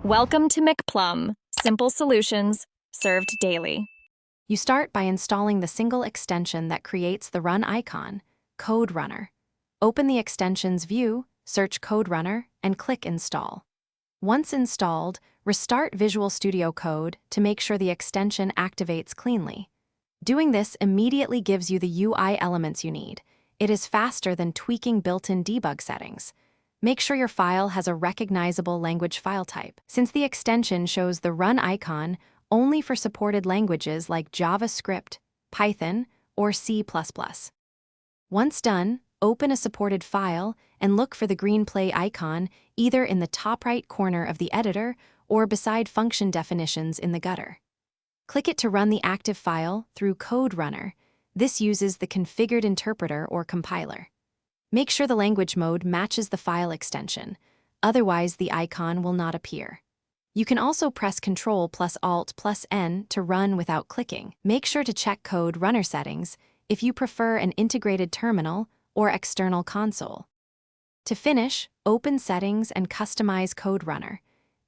Welcome to McPlum, simple solutions served daily. You start by installing the single extension that creates the run icon, Code Runner. Open the extension's view, search Code Runner, and click Install. Once installed, restart Visual Studio Code to make sure the extension activates cleanly. Doing this immediately gives you the UI elements you need. It is faster than tweaking built-in debug settings. Make sure your file has a recognizable language file type, since the extension shows the run icon only for supported languages like JavaScript, Python, or C++. Once done, open a supported file and look for the green play icon either in the top right corner of the editor or beside function definitions in the gutter. Click it to run the active file through Code Runner. This uses the configured interpreter or compiler. Make sure the language mode matches the file extension, otherwise the icon will not appear. You can also press Ctrl+Alt+N to run without clicking. Make sure to check Code Runner settings if you prefer an integrated terminal or external console. To finish, open Settings and customize Code Runner.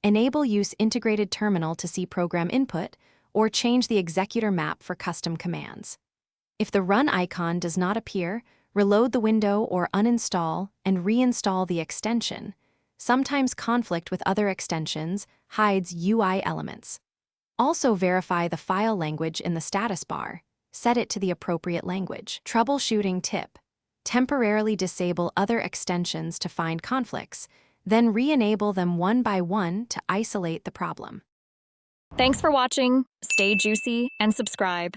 Enable Use Integrated Terminal to see program input, or change the executor map for custom commands. If the run icon does not appear, reload the window or uninstall and reinstall the extension. Sometimes conflict with other extensions hides UI elements. Also verify the file language in the status bar. Set it to the appropriate language. Troubleshooting tip: temporarily disable other extensions to find conflicts, then re-enable them one by one to isolate the problem. Thanks for watching. Stay juicy and subscribe.